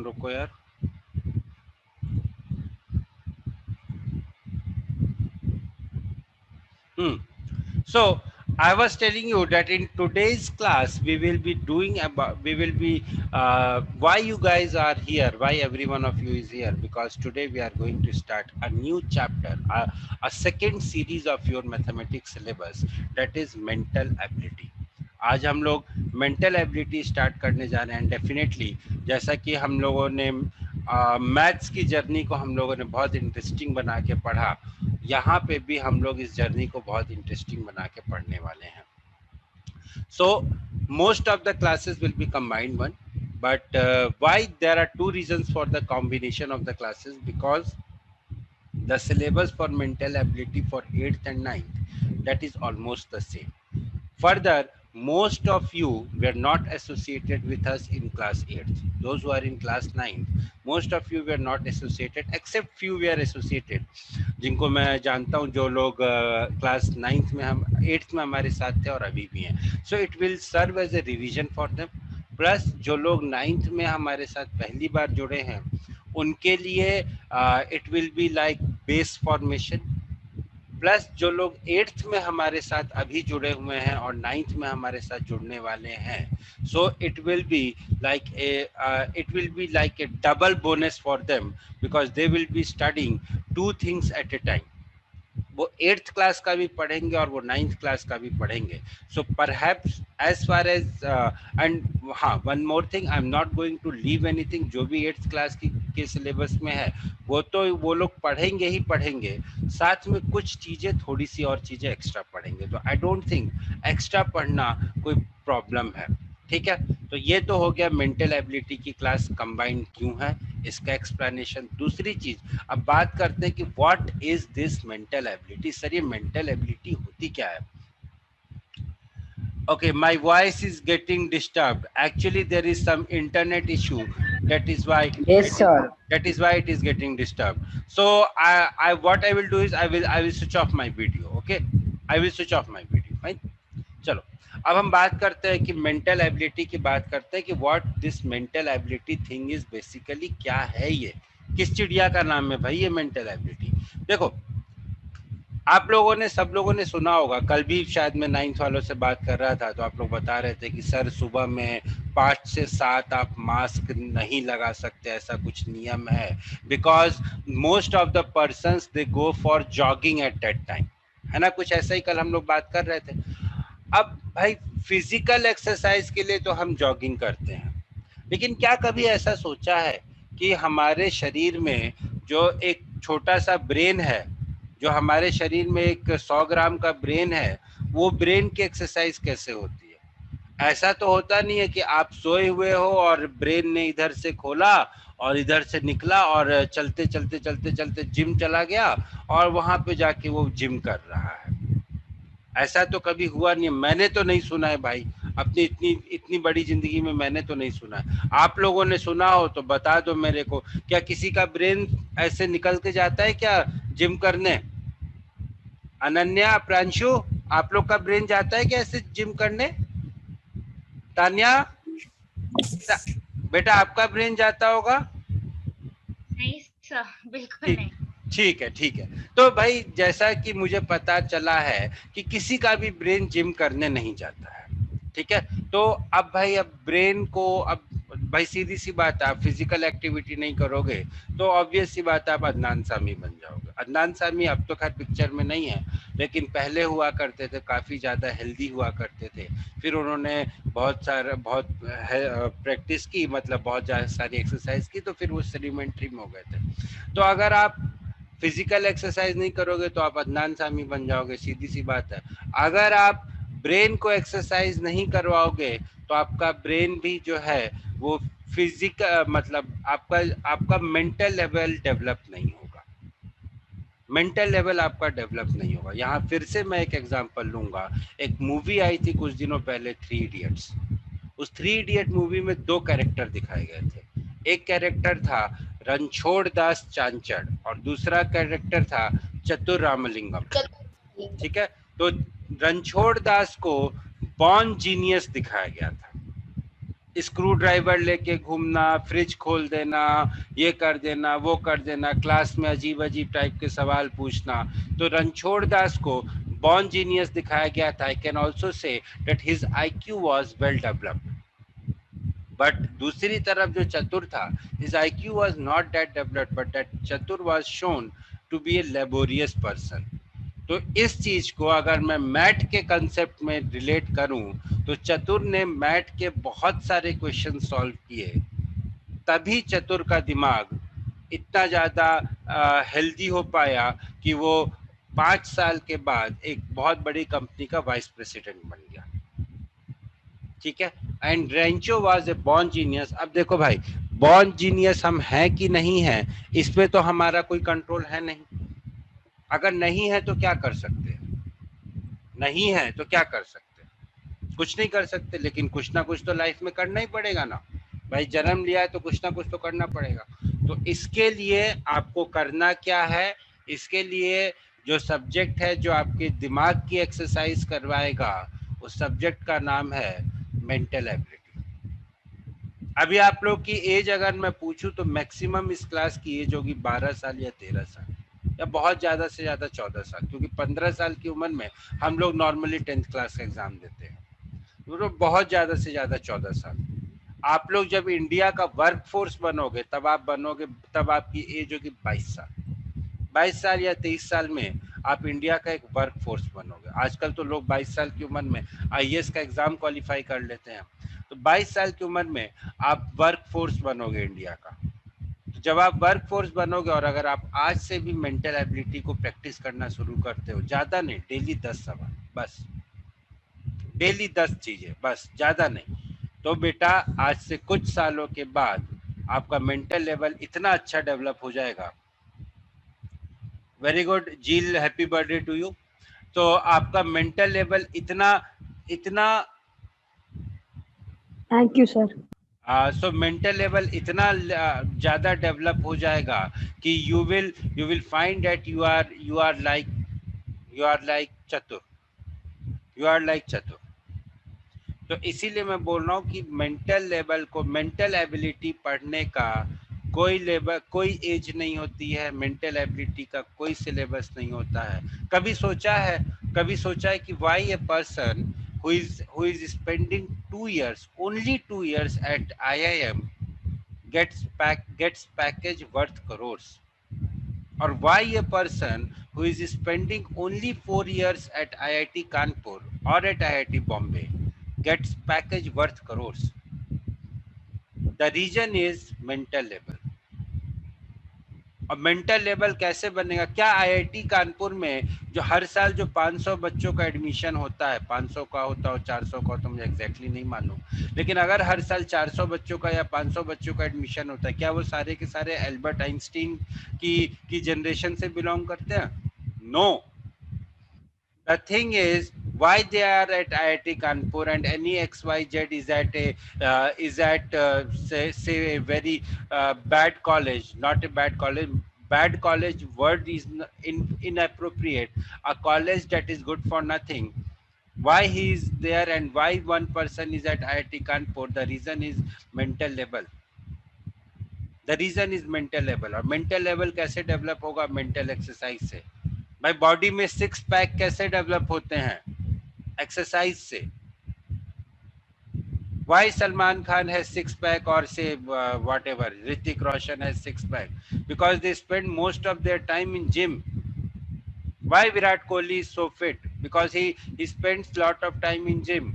रुको यार, so I was telling you that in today's class we will be doing about, we will be why you guys are here, why every one of you is here, because today we are going to start a new chapter, a second series of your mathematics syllabus, that is mental ability. आज हम लोग mental ability start करने जा रहे हैं। Definitely जैसा कि हम लोगों ने मैथ्स की जर्नी को हम लोगों ने बहुत इंटरेस्टिंग बना के पढ़ा, यहाँ पे भी हम लोग इस जर्नी को बहुत इंटरेस्टिंग बना के पढ़ने वाले हैं। So most of the classes will be combined one, but why there are two reasons for the combination of the classes, because the syllabus for mental ability for 8th and 9th, that is almost the same. Further, most of you were not associated with us in class 8th. Those who are in class 9th, most of you were not associated, except few were associated, जिनको मैं जानता हूँ, जो लोग class 9th में, हम 8th में हमारे साथ थे और अभी भी हैं। So it will serve as a revision for them. Plus जो लोग 9th में हमारे साथ पहली बार जुड़े हैं, उनके लिए it will be like base formation. Plus जो लोग 8th में हमारे साथ अभी जुड़े हुए हैं और 9th में हमारे साथ जुड़ने वाले हैं, so it will be like A double bonus for them, because they will be studying two things at A time. वो 8th क्लास का भी पढ़ेंगे और वो 9th क्लास का भी पढ़ेंगे। So perhaps as far as and हाँ, one more thing, I am not going to leave anything. जो भी 8th क्लास की के सिलेबस में है वो तो वो लोग पढ़ेंगे ही पढ़ेंगे, साथ में कुछ चीजें, थोड़ी सी और चीजें एक्स्ट्रा पढ़ेंगे। तो आई डोंट थिंक एक्स्ट्रा पढ़ना कोई प्रॉब्लम है। ठीक है, तो ये तो हो गया मेंटल एबिलिटी की क्लास कंबाइंड क्यों है, इसका एक्सप्लेनेशन। दूसरी चीज, अब बात करते हैं कि what is this mental ability. Sir ये मेंटल एबिलिटी होती क्या है? Okay, my voice is getting disturbed. Actually there is some internet issue, that is why Yes, sir. it is getting disturbed. So I what I will do is I will switch off my video. Okay, I will switch off my video. Fine. चलो, अब हम बात करते हैं कि mental ability की बात करते हैं कि what this mental ability thing is basically. क्या है ये, किस चिड़िया का नाम है भाई ये मेंटल एबिलिटी? देखो, आप लोगों ने, सब लोगों ने सुना होगा, कल भी शायद मैं 9th वालों से बात कर रहा था तो आप लोग बता रहे थे कि सर सुबह में 5 से 7 आप मास्क नहीं लगा सकते, ऐसा कुछ नियम है, because most of the persons they go for jogging at that time, है ना? कुछ ऐसा ही कल हम लोग बात कर रहे थे। अब भाई फिजिकल एक्सरसाइज के लिए तो हम जॉगिंग करते हैं, लेकिन क्या कभी ऐसा सोचा है कि हमारे शरीर में जो एक छोटा सा ब्रेन है, जो हमारे शरीर में एक 100 ग्राम का ब्रेन है, वो ब्रेन की एक्सरसाइज कैसे होती है? ऐसा तो होता नहीं है कि आप सोए हुए हो और ब्रेन ने इधर से खोला और इधर से निकला और चलते चलते चलते चलते जिम चला गया और वहां पे जाके वो जिम कर रहा है। ऐसा तो कभी हुआ नहीं, मैंने तो नहीं सुना है भाई, अपनी इतनी इतनी बड़ी जिंदगी में मैंने तो नहीं सुना है। आप लोगों ने सुना हो तो बता दो मेरे को, क्या किसी का ब्रेन ऐसे निकल के जाता है क्या जिम करने? अनन्या, प्रांशु, आप लोग का ब्रेन जाता है क्या ऐसे जिम करने? तान्या, बेटा आपका ब्रेन जाता होगा? नहीं सर, बिल्कुल ठीक, नहीं। ठीक है, ठीक है। तो भाई जैसा कि मुझे पता चला है कि किसी का भी ब्रेन जिम करने नहीं जाता है, ठीक है? तो अब भाई, अब ब्रेन को, अब भाई सीधी सी बात है, आप फिजिकल एक्टिविटी नहीं करोगे तो ऑब्वियस सी बात है आप अदनान सामी बन जाओगे। अदनान सामी अब तो खैर पिक्चर में नहीं है, लेकिन पहले हुआ करते थे, काफ़ी ज़्यादा हेल्दी हुआ करते थे। फिर उन्होंने बहुत प्रैक्टिस की, मतलब बहुत ज़्यादा सारी एक्सरसाइज की, तो फिर वो सेडिमेंट्री में हो गए थे। तो अगर आप फिजिकल एक्सरसाइज नहीं करोगे तो आप अदनान सामी बन जाओगे, सीधी सी बात है। अगर आप ब्रेन को एक्सरसाइज नहीं करवाओगे तो आपका ब्रेन भी जो है वो फिजिकल, मतलब आपका आपका मेंटल लेवल डेवलप नहीं होगा, मेंटल लेवल आपका डेवलप नहीं होगा। यहाँ फिर से मैं एक एग्जांपल लूंगा, एक मूवी आई थी कुछ दिनों पहले, 3 इडियट्स। उस 3 इडियट मूवी में 2 कैरेक्टर दिखाए गए थे। एक कैरेक्टर था रणछोड़ दास चांचड़ और दूसरा कैरेक्टर था चतुर रामलिंगम, ठीक है? तो रणछोड़ दास को बॉर्न जीनियस दिखाया गया था, स्क्रू ड्राइवर लेके घूमना, फ्रिज खोल देना, ये कर देना, वो कर देना, क्लास में अजीब अजीब टाइप के सवाल पूछना। तो रणछोड़ दास को बॉर्न जीनियस दिखाया गया था। I can also say that his IQ was well developed. But दूसरी तरफ जो चतुर था, his IQ was not that developed, but that Chatur was shown to be a laborious person. तो इस चीज को अगर मैं मैथ के कंसेप्ट में रिलेट करूं, तो चतुर ने मैथ के बहुत सारे क्वेश्चन सॉल्व किए, तभी चतुर का दिमाग इतना ज्यादा हेल्दी हो पाया कि वो 5 साल के बाद एक बहुत बड़ी कंपनी का वाइस प्रेसिडेंट बन गया। ठीक है। And Rancho was a born genius. अब देखो भाई, बॉर्न जीनियस हम हैं कि नहीं है, इस पे तो हमारा कोई कंट्रोल है नहीं। अगर नहीं है तो क्या कर सकते हैं, नहीं है तो क्या कर सकते हैं, कुछ नहीं कर सकते। लेकिन कुछ ना कुछ तो लाइफ में करना ही पड़ेगा ना भाई, जन्म लिया है तो कुछ ना कुछ तो करना पड़ेगा। तो इसके लिए आपको करना क्या है, इसके लिए जो सब्जेक्ट है जो आपके दिमाग की एक्सरसाइज करवाएगा, उस सब्जेक्ट का नाम है मेंटल एबिलिटी। अभी आप लोग की एज अगर मैं पूछूं तो मैक्सिमम इस क्लास की एज होगी 12 साल या 13 साल, या बहुत ज्यादा से ज्यादा 14 साल, क्योंकि 15 साल की उम्र में हम लोग नॉर्मली 10th क्लास का एग्जाम देते हैं। तो बहुत ज्यादा से ज्यादा 14 साल। आप लोग जब इंडिया का वर्क फोर्स बनोगे, तब आप बनोगे, तब आपकी एज होगी 22 साल। 22 साल या 23 साल में आप इंडिया का एक वर्क फोर्स बनोगे। आजकल तो लोग 22 साल की उम्र में IAS का एग्जाम क्वालिफाई कर लेते हैं। तो 22 साल की उम्र में आप वर्क फोर्स बनोगे इंडिया का। तो जब आप वर्क फोर्स बनोगे, और अगर आप आज से भी मेंटल एबिलिटी को प्रैक्टिस करना शुरू करते हो, ज्यादा नहीं, डेली 10 सवाल बस, डेली 10 चीजें बस, ज्यादा नहीं, तो बेटा आज से कुछ सालों के बाद आपका मेंटल लेवल इतना अच्छा डेवलप हो जाएगा। Very good Zeel, happy birthday to you. तो आपका मेंटल लेवल इतना इतना thank you sir. So mental level इतना ज्यादा डेवलप हो जाएगा कि you will find that you are like चतुर, यू आर लाइक चतुर। तो इसीलिए मैं बोल रहा हूँ कि मेंटल लेवल को, मेंटल एबिलिटी पढ़ने का कोई लेवल, कोई एज नहीं होती है, मेंटल एबिलिटी का कोई सिलेबस नहीं होता है। कभी सोचा है, कभी सोचा है कि why a person who is spending 2 years, only 2 years at IIM gets package worth crores, or why a person who is spending only 4 years at IIT Kanpur or at IIT Bombay gets package worth crores? The reason is mental level। और mental level कैसे बनेगा? क्या IIT Kanpur में जो हर साल जो 500 बच्चों का एडमिशन होता है, 500 का होता हो 400 का, तो मुझे एग्जैक्टली नहीं मालूम, लेकिन अगर हर साल 400 बच्चों का या 500 बच्चों का एडमिशन होता है, क्या वो सारे के सारे एल्बर्ट आइंस्टीन की जनरेशन से बिलोंग करते हैं? No. The thing is, why they are at IIT Kanpur and any XYZ is at say a very bad college, not a bad college. Bad college word is inappropriate. A college that is good for nothing. Why he is there and why one person is at IIT Kanpur? The reason is mental level। The reason is mental level. और mental level कैसे develop होगा? Mental exercise से। भाई body में 6 pack कैसे develop होते हैं? Exercise से। Why Salman Khan has 6 pack और say whatever Hrithik Roshan has 6 pack? Because they spend most of their time in gym. Why Virat Kohli is so fit? Because he spends lot of time in gym.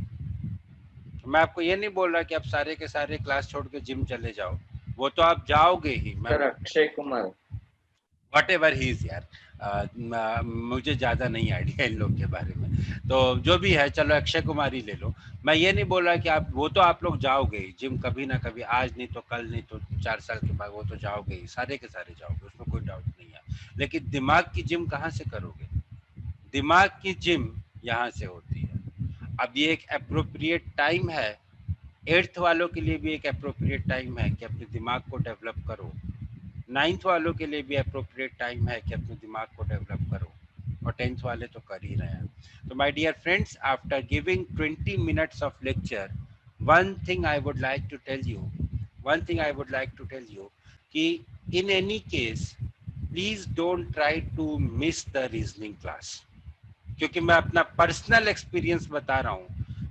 मैं आपको ये नहीं बोल रहा कि आप सारे के सारे क्लास छोड़ के जिम चले जाओ, वो तो आप जाओगे ही। Sir Akshay Kumar, whatever he is यार, मुझे ज्यादा नहीं आइडिया इन लोग के बारे में, तो जो भी है चलो अक्षय कुमार ही ले लो। मैं ये नहीं बोल रहा कि आप, वो तो आप लोग जाओगे ही जिम कभी ना कभी, आज नहीं तो कल, नहीं तो 4 साल के बाद, वो तो जाओगे ही, सारे के सारे जाओगे, उसमें कोई डाउट नहीं है। लेकिन दिमाग की जिम कहाँ से करोगे? दिमाग की जिम यहाँ से होती है। अब ये एक अप्रोप्रिएट टाइम है, 8th वालों के लिए भी एक अप्रोप्रिएट टाइम है कि अपने दिमाग को डेवलप करो। 9th वालों के लिए भी अप्रोप्रिएट टाइम है कि अपने दिमाग को डेवलप करो, और 10th वाले तो कर ही रहे हैं। तो my dear friends, after giving 20 minutes of lecture, one thing I would like to tell you, one thing I would like to tell you कि in any case please don't try to miss the reasoning class, क्योंकि मैं अपना personal experience बता रहा हूँ,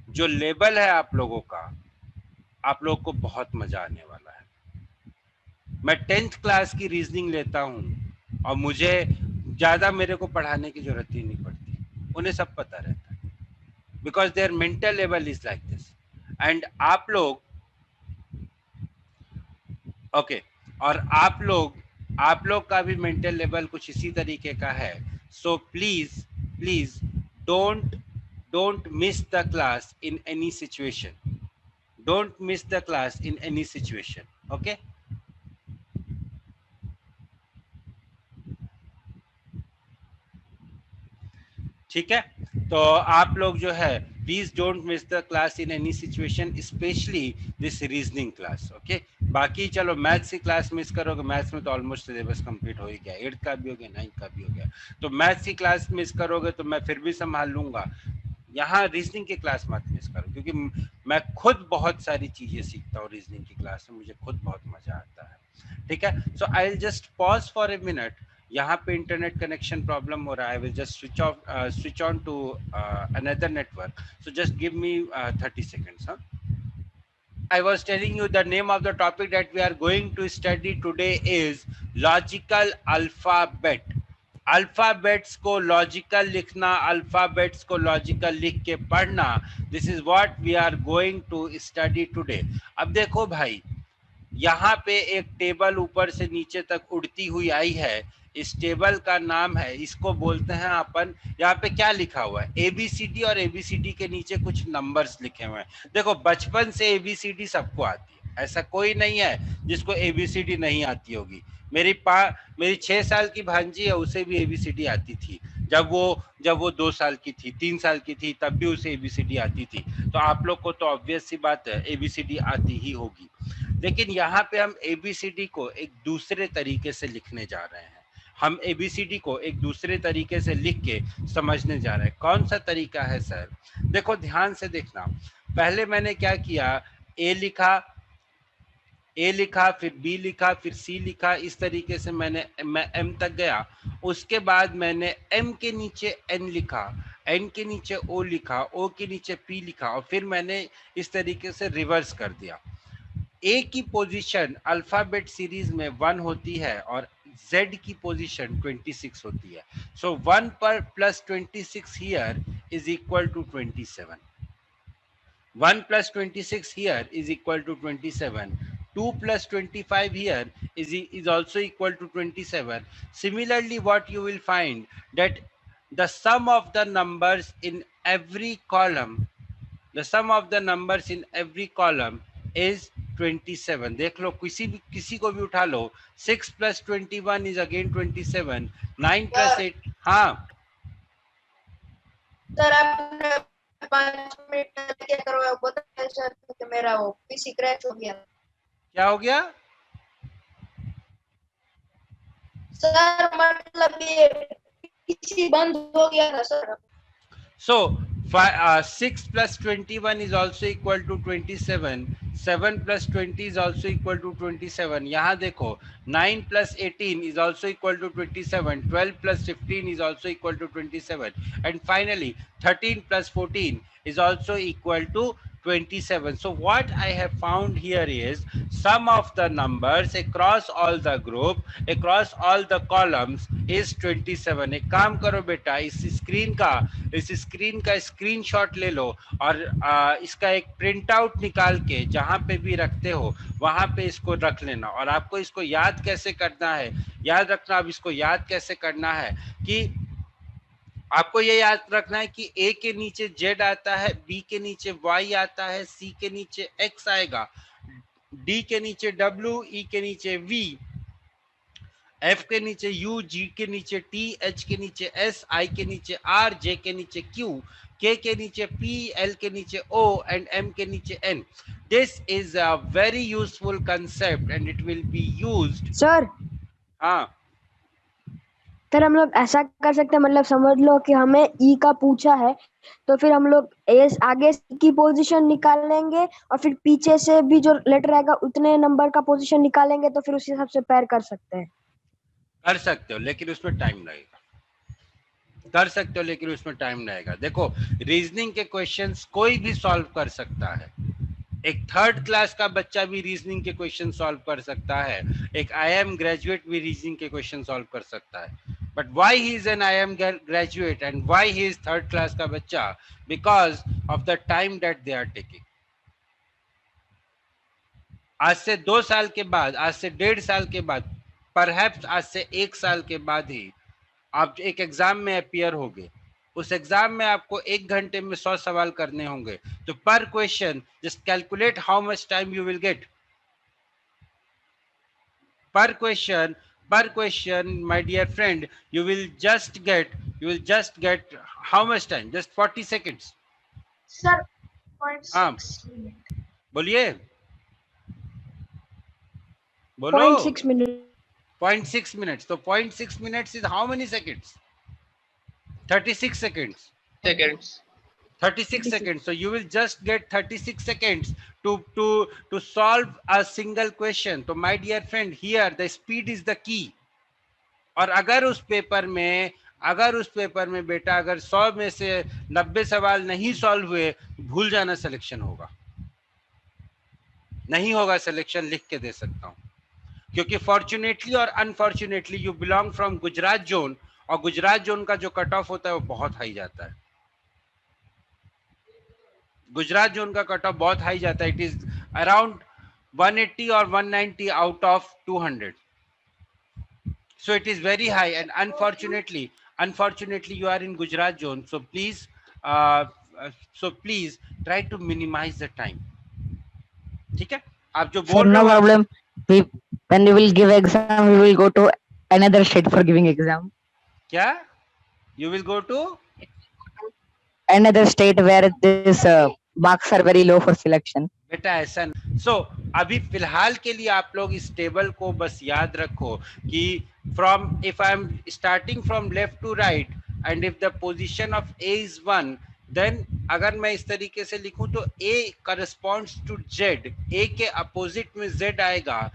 जो level है आप लोगों का, आप लोगों को बहुत मजा आने वाला है। मैं 10th क्लास की रीजनिंग लेता हूँ और मुझे ज्यादा मेरे को पढ़ाने की जरूरत ही नहीं पड़ती, उन्हें सब पता रहता है, because their mental level is like this. And आप लोग ओके और आप लोग का भी मेंटल लेवल कुछ इसी तरीके का है। So please please don't don't miss the class in any situation, don't miss the class in any situation. Okay, ठीक है। तो आप लोग जो है please don't miss the class in any situation, specially this reasoning class. Okay, बाकी चलो maths की क्लास मिस करोगे, मैथ्स में तो ऑलमोस्ट सिलेबस कंप्लीट हो ही गया, 8th का भी हो गया, 9th का भी हो गया, तो मैथ्स की क्लास मिस करोगे तो मैं फिर भी संभाल लूंगा। यहाँ रीजनिंग की क्लास मत मिस करो, क्योंकि मैं खुद बहुत सारी चीजें सीखता हूँ रीजनिंग की क्लास में, मुझे खुद बहुत मजा आता है। ठीक है, so I will just pause for a minute. यहाँ पे इंटरनेट कनेक्शन प्रॉब्लम हो रहा है, I will just switch on to another network, so just give me 30 seconds। हाँ, I was telling you the name of the topic that we are going to study today is logical alphabet। Alphabets को logical लिखना, alphabets को logical लिख के पढ़ना, this is what we are going to study today. अब देखो भाई, यहाँ पे एक टेबल ऊपर से नीचे तक उड़ती हुई आई है, इस टेबल का नाम है, इसको बोलते हैं अपन, यहाँ पे क्या लिखा हुआ है एबीसीडी, और एबीसीडी के नीचे कुछ नंबर्स लिखे हुए हैं। देखो बचपन से एबीसीडी सबको आती है, ऐसा कोई नहीं है जिसको एबीसीडी नहीं आती होगी। मेरी 6 साल की भांजी है, उसे भी एबीसीडी आती थी, जब वो 2 साल की थी, 3 साल की थी, तब भी उसे एबीसीडी आती थी। तो आप लोग को तो ऑब्वियस सी बात है एबीसीडी आती ही होगी। लेकिन यहाँ पे हम एबीसीडी को एक दूसरे तरीके से लिखने जा रहे हैं, हम एबीसीडी को एक दूसरे तरीके से लिख के समझने जा रहे हैं। कौन सा तरीका है सर? देखो ध्यान से देखना, पहले मैंने क्या किया, ए लिखा, फिर बी लिखा, फिर सी लिखा, इस तरीके से मैं एम तक गया। उसके बाद मैंने एम के नीचे एन लिखा, एन के नीचे ओ लिखा, ओ के नीचे पी लिखा, और फिर मैंने इस तरीके से रिवर्स कर दिया। ए की पोजीशन अल्फाबेट सीरीज में 1 होती है और Z की पोजीशन 26 होती है। सो 1 पर plus 26 here is equal to 27। 1 plus 26 here is equal to 27. 2 plus 25 here is also equal to 27. Similarly, what you will find that the sum of the numbers in every column, the sum of the numbers in every column is 27। देख लो, किसी को भी उठा लो, 6 plus 21 is again 27, 9 plus 8। हाँ sir आपने 5 minute क्या करवाया बताया सर कि मेरा वो पीसी क्रैश हो गया। क्या हो गया सर? मतलब ये पीसी बंद हो गया था sir. So 6 plus 21 is also equal to 27. 7 plus 20 is also equal to 27. यहाँ देखो 9 plus 18 is also equal to 27. 12 plus 15 is also equal to 27. And finally 13 plus 14 is also equal to 27. So what I have found here is sum of the numbers across all the group, across all the columns is 27. एक काम करो बेटा, इस screen का screenshot ले लो और इसका एक प्रिंट आउट निकाल के जहां पे भी रखते हो वहां पे इसको रख लेना। और आपको इसको याद कैसे करना है, याद रखना, अब इसको याद कैसे करना है कि आपको ये याद रखना है कि ए के नीचे जेड आता है, बी के नीचे वाई आता है, सी के नीचे एक्स आएगा, डी के नीचे डब्ल्यू, ई के नीचे वी, एफ के नीचे यू, जी के नीचे टी, एच के नीचे एस, आई के नीचे आर, जे के नीचे क्यू, के नीचे पी, एल के नीचे ओ एंड एम के नीचे N. This is a very useful concept and it will be used. Sir हाँ सर हम लोग ऐसा कर सकते हैं, मतलब समझ लो कि हमें ई का पूछा है तो फिर हम लोग एस आगे की पोजीशन निकालेंगे और फिर पीछे से भी जो लेटर आएगा उतने नंबर का पोजीशन निकालेंगे, तो फिर उस हिसाब से पैर कर सकते हैं। कर सकते हो लेकिन उसमें टाइम लगेगा। कर सकते हो लेकिन उसमें टाइम लगेगा। देखो, रीजनिंग के क्वेश्चंस कोई भी सॉल्व कर सकता है। एक थर्ड क्लास का बच्चा भी रीजनिंग के क्वेश्चन सॉल्व कर सकता है। एक IIM ग्रेजुएट भी रीजनिंग के क्वेश्चन सॉल्व कर सकता है। But why he is an IIM graduate and why he is third class का बच्चा? Because of the time that they are taking. आज से 2 साल के बाद, आज से 1.5 साल के बाद, परहैप्स आज से 1 साल के बाद ही आप एक एग्जाम में अपियर होगे। उस एग्जाम में आपको 1 घंटे में 100 सवाल करने होंगे। तो पर question just calculate how much time you will get per question, my dear friend, you will just get how much time? Just 40 seconds. Sir हाँ 0.6 बोलिए, बोलो। 0.6 minute. 0.6 minutes. So 0.6 minutes is how many seconds? 36 seconds. seconds. 36 seconds. So you will just get 36 seconds to solve a single question. So my dear friend, here the speed is the key. और अगर उस paper में बेटा अगर 100 में से 90 सवाल नहीं सॉल्व हुए, भूल जाना, सिलेक्शन होगा नहीं होगा। सिलेक्शन लिख के दे सकता हूं, क्योंकि फॉर्चुनेटली और unfortunately you belong from Gujarat zone, और गुजरात जोन का जो कट ऑफ होता है वो बहुत हाई जाता है। गुजरात जोन का कट ऑफ बहुत हाई जाता है। इट इज अराउंड 180 और 190 out of 200। So it is very high, and unfortunately you are in Gujarat zone. So please try to minimize the time. ठीक है, आप जो Sir, बोल no रहे हो problem. When we will give exam, we will go to another state for giving exam. क्या? You will go to Another state where this marks are very low for selection. बेटा ऐसा नहीं। सो अभी फिलहाल के लिए आप लोग इस टेबल को बस याद रखो कि from if I am starting from left to right and if the position of A is 1, then अगर मैं इस तरीके से लिखूं तो A corresponds to Z, A के अपोजिट में Z आएगा,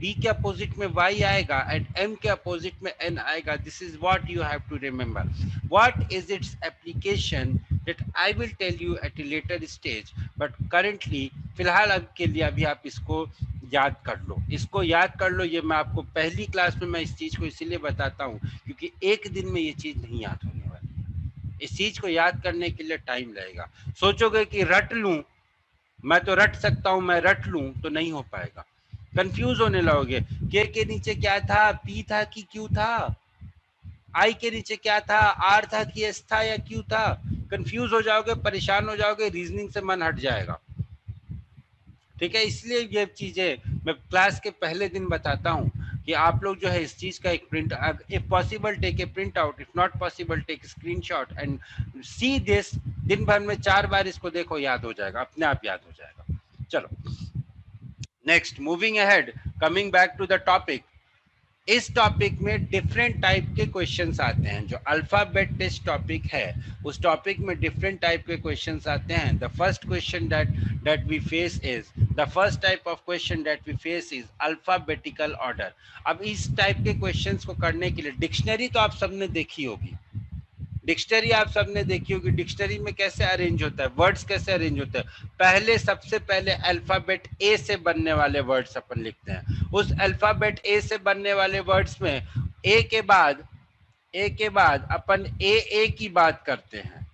B के अपोजिट में Y आएगा एंड M के अपोजिट में N आएगा। This is what you have to remember. What is its application that I will tell you at a later stage, but currently फिलहाल अब के लिए अभी आप इसको याद कर लो, इसको याद कर लो। ये मैं आपको पहली क्लास में मैं इस चीज को इसीलिए बताता हूँ क्योंकि एक दिन में ये चीज नहीं याद होने वाली। इस चीज को याद करने के लिए टाइम लगेगा। सोचोगे कि रट लूं, मैं तो रट सकता हूं, मैं रट लूं, तो नहीं हो पाएगा। कंफ्यूज होने लगोगे, के नीचे क्या था, पी था कि क्यू था, आई के नीचे क्या था, आर था कि एस था या क्यू था। कंफ्यूज हो जाओगे, परेशान हो जाओगे, रीजनिंग से मन हट जाएगा। ठीक है, इसलिए ये चीजें मैं क्लास के पहले दिन बताता हूँ कि आप लोग जो है इस चीज का एक print, if possible take a print out, if not possible take screenshot and see this. दिन भर में 4 बार इसको देखो, याद हो जाएगा, अपने आप याद हो जाएगा। चलो next, moving ahead, coming back to the topic. इस टॉपिक में डिफरेंट टाइप के क्वेश्चंस आते हैं। जो अल्फाबेट टेस्ट टॉपिक है उस टॉपिक में डिफरेंट टाइप के क्वेश्चंस आते हैं। The first question that we face is, the first type of question that we face is alphabetical order. अब इस टाइप के क्वेश्चंस को करने के लिए डिक्शनरी तो आप सबने देखी होगी, डिक्शनरी आप सबने देखी होगी। डिक्शनरी में कैसे अरेंज होता है, वर्ड्स कैसे अरेंज होते हैं। पहले सबसे पहले अल्फाबेट ए से बनने वाले वर्ड्स अपन लिखते हैं। उस अल्फाबेट ए से बनने वाले वर्ड्स में ए के बाद अपन ए की बात करते हैं,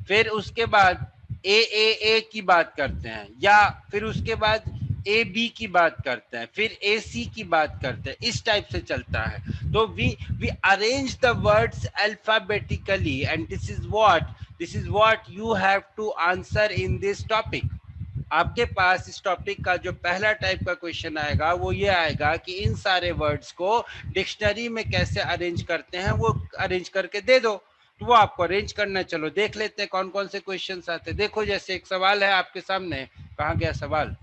फिर उसके बाद ए की बात करते हैं, या फिर उसके बाद ए बी की बात करते हैं, फिर ए सी की बात करते हैं। इस टाइप से चलता है। तो we arrange the words alphabetically and this is what you have to answer in this topic. आपके पास इस टॉपिक का जो पहला टाइप का क्वेश्चन आएगा वो ये आएगा कि इन सारे वर्ड्स को डिक्शनरी में कैसे अरेंज करते हैं, वो अरेंज करके दे दो। तो वो आपको अरेंज करना, चलो देख लेते हैं कौन कौन से क्वेश्चंस आते हैं। देखो जैसे एक सवाल है आपके सामने, कहाँ गया सवाल,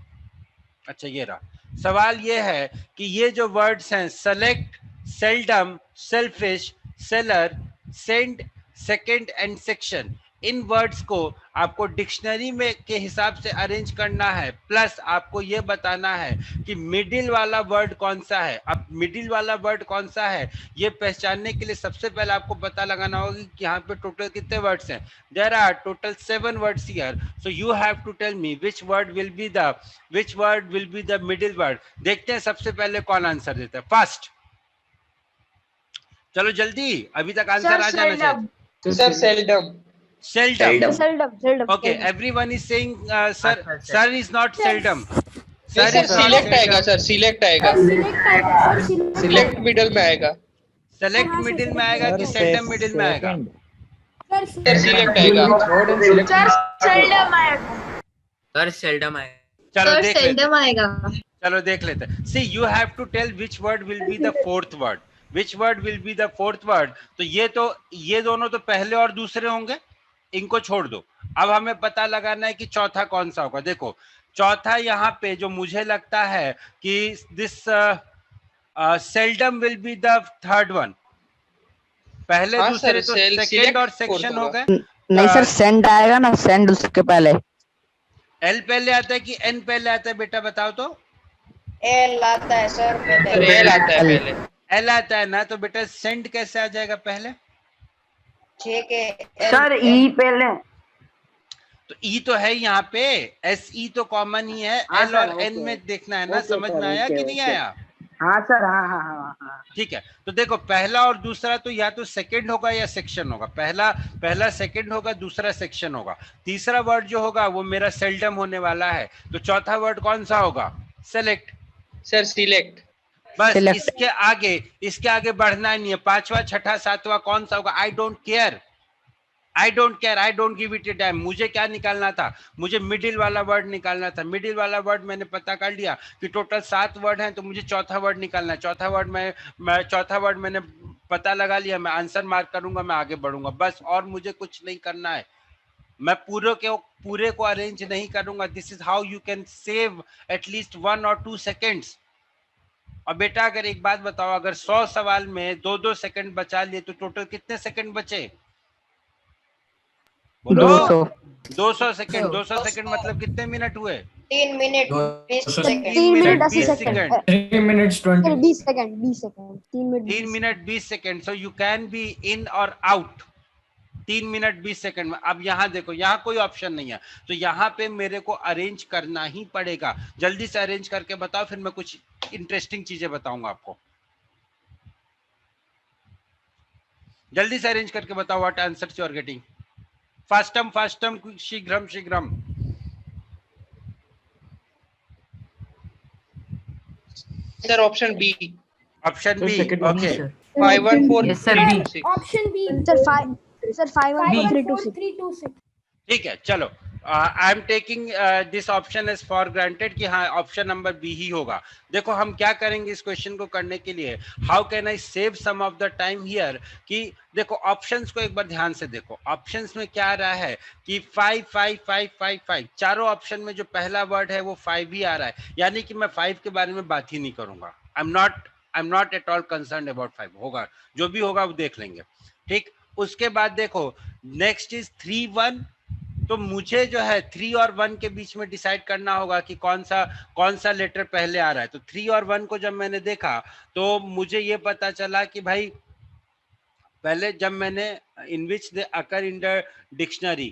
अच्छा ये रहा। सवाल ये है कि ये जो वर्ड्स हैं select, seldom, selfish, seller, send, second and section, in words को आपको डिक्शनरी में के हिसाब से अरेंज करना है, प्लस आपको ये बताना है कि मिडिल वाला वर्ड कौन सा है। अब मिडिल वाला वर्ड कौन सा है ये पहचानने के लिए सबसे पहले आपको पता लगाना होगा कि यहाँ पे टोटल कितने वर्ड्स हैं। There are total 7 words here, so you have to tell me which word will be the middle word. देखते हैं सबसे पहले कौन आंसर देता है फर्स्ट। चलो जल्दी, अभी तक आंसर आ जाना चाहिए। Sir seldom. Seldom. seldom Okay, everyone is saying sir is not seldom. Sir select आएगा, सर सिलेक्ट आएगा, सिलेक्ट मिडल में आएगा। सेलेक्ट मिडिल में आएगा कि सेल्डम मिडिल में आएगा? सर सिलेक्ट आएगा। सर सेल्डम आएगा। चलो देख लेते हैं। चलो देख लेते हैं। See, you have to tell which word will be the fourth word. Which word will be the fourth word? तो ये दोनों तो पहले और दूसरे होंगे, इनको छोड़ दो। अब हमें पता लगाना है कि चौथा कौन सा होगा। देखो चौथा यहाँ पे जो मुझे लगता है कि this seldom will be the third one. पहले हाँ, दूसरे सर, तो सेकंड और सेक्शन हो गए। नहीं सर, सेंड आएगा ना, सेंड उसके पहले। एल पहले आता है कि एन पहले आता है बेटा, बताओ तो। एल आता है सर पहले। रेल आता है पहले। एल आता है ना, तो बेटा सेंड कैसे आ जाएगा पहले? सर ई पहले। तो ई तो है यहाँ पे, एस ई तो कॉमन ही है। एल और एन में देखना है ना, समझ में आया कि नहीं आया? हाँ सर, हाँ। ठीक है, तो देखो पहला और दूसरा तो या तो सेकंड होगा या सेक्शन होगा। पहला सेकंड होगा, दूसरा सेक्शन होगा। तीसरा वर्ड जो होगा वो मेरा सेल्डम होने वाला है। तो चौथा वर्ड कौन सा होगा? सेलेक्ट। Sir select. बस Select. इसके आगे बढ़ना नहीं है। पांचवा, छठा, सातवां कौन सा होगा? I don't care, I don't give it A dam. मुझे क्या निकालना था? मुझे मिडिल वाला वर्ड निकालना था। मिडिल वाला वर्ड मैंने पता कर लिया कि टोटल 7 वर्ड हैं, तो मुझे चौथा वर्ड निकालना है। चौथा वर्ड मैंने पता लगा लिया, मैं आंसर मार्क करूंगा, मैं आगे बढ़ूंगा बस, और मुझे कुछ नहीं करना है। मैं पूरे को अरेंज नहीं करूंगा। This is how you can save at least 1 or 2 seconds. और बेटा अगर एक बात बताओ, अगर 100 सवाल में 2-2 सेकंड बचा लिए तो टोटल कितने सेकंड बचे? बोलो। 200 सेकंड। 200 सेकंड मतलब कितने मिनट हुए? 3 minute 20 second. 3 minute 20 80 second. 3 minutes 20। 20 second 20 second 3 minute 20 second. So you can be in और आउट 3 मिनट 20 सेकंड में। अब यहाँ देखो, यहाँ कोई ऑप्शन नहीं है, तो यहाँ पे मेरे को अरेंज करना ही पड़ेगा। जल्दी से अरेंज करके बताओ, फिर मैं कुछ इंटरेस्टिंग चीजें बताऊंगा आपको। जल्दी से अरेंज करके बताओ what answers you are getting. फास्टम शीघ्रम। Sir option B. Option B, okay. 5 1 4 Yes, sir, 3 B. 2 6। Sir 5 ठीक है, चलो I am taking this option as for granted कि हाँ ऑप्शन नंबर बी ही होगा। देखो हम क्या करेंगे इस क्वेश्चन को करने के लिए, how can I save some of the time here, कि देखो ऑप्शंस को एक बार ध्यान से देखो। ऑप्शंस में क्या आ रहा है कि 5 5 5 5 5, चारों ऑप्शन में जो पहला वर्ड है वो 5 ही आ रहा है, यानी कि मैं 5 के बारे में बात ही नहीं करूंगा। आई am not at all concern about 5। होगा जो भी होगा वो देख लेंगे, ठीक। उसके बाद देखो नेक्स्ट इज 3 1, तो मुझे जो है 3 और 1 के बीच में डिसाइड करना होगा कि कौन सा लेटर पहले आ रहा है। तो 3 और 1 को जब मैंने देखा तो मुझे ये पता चला कि भाई पहले जब मैंने इन विच दे अकर इन द डिक्शनरी,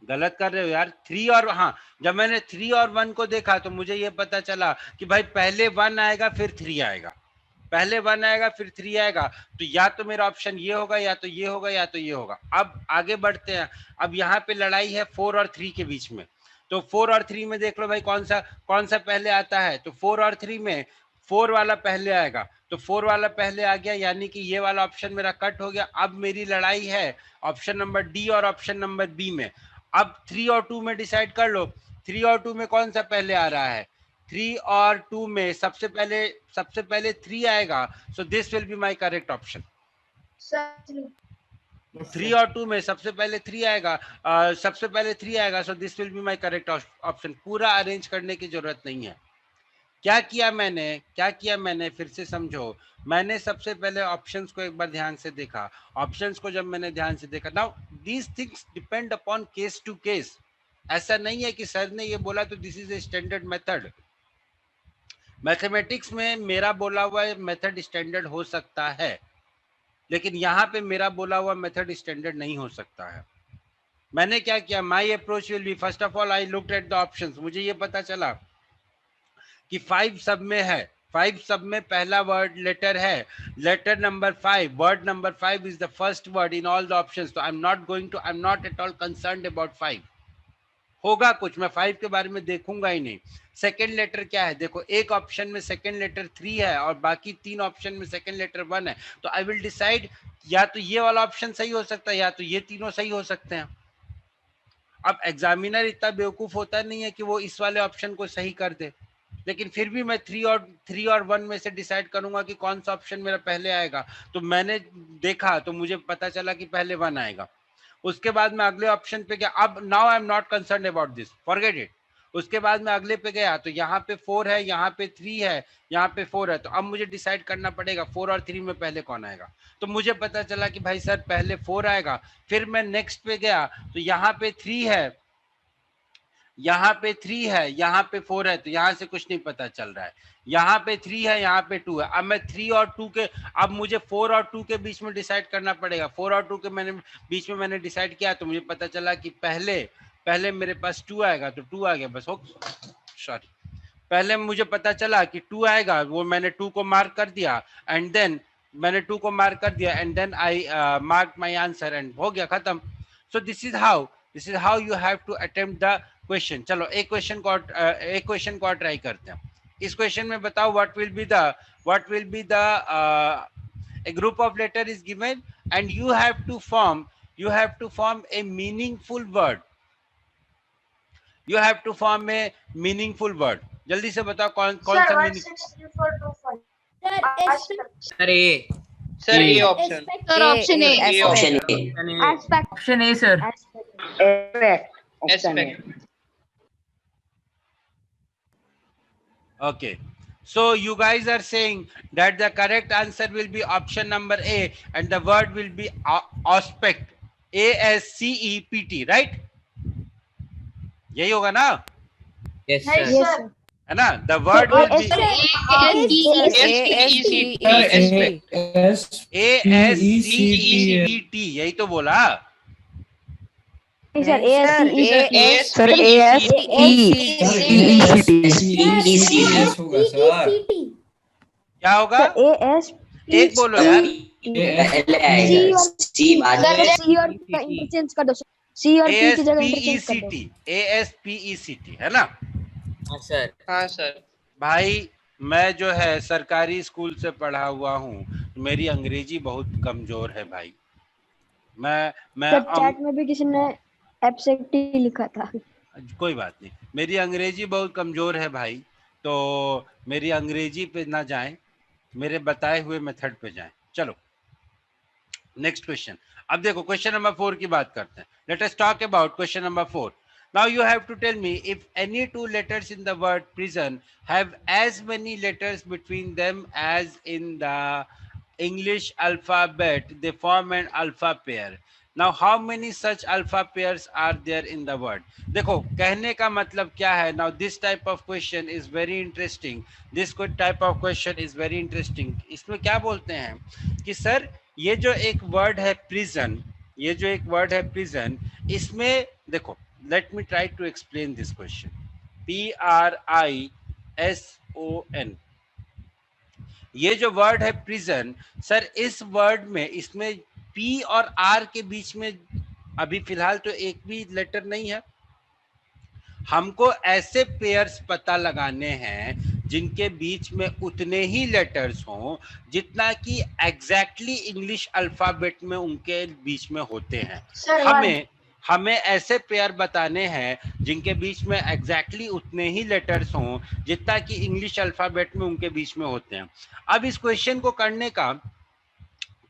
गलत कर रहे हो यार, 3 और हाँ, जब मैंने 3 और 1 को देखा तो मुझे ये पता चला कि भाई पहले 1 आएगा फिर 3 आएगा, पहले 1 आएगा फिर 3 आएगा। तो या तो मेरा ऑप्शन ये होगा, या तो ये होगा, या तो ये होगा। अब आगे बढ़ते हैं। अब यहाँ पे लड़ाई है 4 और 3 के बीच में। तो 4 और 3 में देख लो भाई कौन सा पहले आता है। तो 4 और 3 में 4 वाला पहले आएगा, तो 4 वाला पहले आ गया, यानी कि ये वाला ऑप्शन मेरा कट हो गया। अब मेरी लड़ाई है ऑप्शन नंबर डी और ऑप्शन नंबर बी में। अब 3 और 2 में डिसाइड कर लो, 3 और 2 में कौन सा पहले आ रहा है। 3 और 2 में सबसे पहले 3 आएगा, so this will be my correct option. 3 और 2 में सबसे पहले 3 आएगा, so this will be my correct option. पूरा अरेंज करने की जरूरत नहीं है, क्या किया मैंने फिर से समझो। मैंने सबसे पहले ऑप्शंस को एक बार ध्यान से देखा। ऑप्शंस को जब मैंने ध्यान से देखा, now these things depend upon case to case. ऐसा नहीं है कि सर ने ये बोला तो this is a standard method. Mathematics में मेरा बोला हुआ मेथड स्टैंडर्ड हो सकता है, लेकिन यहाँ पे मेरा बोला हुआ मेथड स्टैंडर्ड नहीं हो सकता है। मैंने क्या किया, my approach will be, first of all I looked at the options. मुझे ये पता चला कि 5 सब में है, 5 सब में पहला वर्ड लेटर है, letter number 5, word number 5 is the first word in all the options. तो I am not at all concerned about 5। होगा कुछ, मैं 5 के बारे में देखूंगा ही नहीं। सेकेंड लेटर क्या है, देखो एक ऑप्शन में सेकेंड लेटर 3 है और बाकी 3 ऑप्शन में सेकेंड लेटर 1 है। तो आई विल डिसाइड या तो ये वाला ऑप्शन सही हो सकता है या तो ये तीनों सही हो सकते हैं। अब एग्जामिनर इतना बेवकूफ होता नहीं है कि वो इस वाले ऑप्शन को सही कर दे, लेकिन फिर भी मैं 3 और 1 में से डिसाइड करूंगा कि कौन सा ऑप्शन मेरा पहले आएगा। तो मैंने देखा तो मुझे पता चला कि पहले 1 आएगा। उसके बाद मैं अगले ऑप्शन पे गया, अब now I am not concern about this, forget it. उसके बाद मैं अगले पे गया तो यहाँ पे 4 है, यहाँ पे 3 है, यहाँ पे 4 है। तो अब मुझे डिसाइड करना पड़ेगा 4 और 3 में पहले कौन आएगा। तो मुझे पता चला कि भाई सर पहले 4 आएगा। फिर मैं नेक्स्ट पे गया तो यहाँ पे 3 है, यहाँ पे 3 है, यहाँ पे 4 है। तो यहाँ से कुछ नहीं पता चल रहा है। यहाँ पे 3 है, यहाँ पे 2 है। अब मैं 3 और 2 के, अब मुझे 4 और 2 के बीच में डिसाइड करना पड़ेगा। 4 और 2 के बीच में मैंने डिसाइड किया तो मुझे पता चला कि पहले मेरे पास 2 आएगा। तो 2 आ गया, बस हो, सॉरी, पहले मुझे पता चला कि 2 आएगा, वो मैंने 2 को मार्क कर दिया एंड देन मैंने 2 को मार्क कर दिया and then I mark my answer and हो गया, खत्म। So this is how you have to attempt the question. चलो एक क्वेश्चन को और ट्राई करते हैं। इस क्वेश्चन में बताओ what will be the a group of letter is given and you have to form a meaningful word. You have to form a meaningful word. जल्दी से बताओ कौन सा meaning. Sir A sir A option, sir option A, option A sir. Aspect. Okay, so you guys are saying that the correct answer will be option number A and the word will be aspect, ASCEPT, right? यही होगा ना, yes नहीं sir. Sir, है ना? The word will be ASCEPT, यही तो बोला। Sir sir होगा सर। क्या होगा? AS एक बोलो यार। सी और इंटरचेंज कर दो, सी और पी की जगह इंटरचेंज कर दो। ASPECT है ना? हाँ सर। हाँ सर। भाई मैं जो है सरकारी स्कूल से पढ़ा हुआ हूँ, मेरी अंग्रेजी बहुत कमजोर है भाई। मैं सर चैट में भी किसी ने एब्सेक्ट ही लिखा था। कोई बात नहीं, मेरी अंग्रेजी बहुत कमजोर है भाई, तो मेरी अंग्रेजी पे ना जाएं, मेरे बताए हुए मेथड पे जाएं। चलो नेक्स्ट क्वेश्चन। अब देखो क्वेश्चन नंबर 4 की बात करते हैं। Let us talk about question number 4. Now you have to tell me if any two letters in the word prison have as many letters between them as in the English alphabet, they form an alpha pair. Now how many such alpha pairs are there in the word? देखो कहने का मतलब क्या है? Now this type of question is very interesting. This type of question is very interesting. इसमें क्या बोलते हैं कि सर ये जो एक वर्ड है prison, ये जो एक वर्ड है prison, इसमें देखो let me try to explain this question. PRISON, ये जो वर्ड है prison, सर इस वर्ड में इसमें P और R के बीच में अभी फिलहाल तो एक भी लेटर नहीं है। हमको ऐसे पेयर्स पता लगाने हैं जिनके बीच में उतने ही लेटर्स हों जितना कि एग्जैक्टली इंग्लिश अल्फाबेट में उनके बीच में होते हैं। हमें ऐसे पेयर बताने हैं जिनके बीच में एग्जैक्टली उतने ही लेटर्स हों जितना कि इंग्लिश अल्फाबेट में उनके बीच में होते हैं। अब इस क्वेश्चन को करने का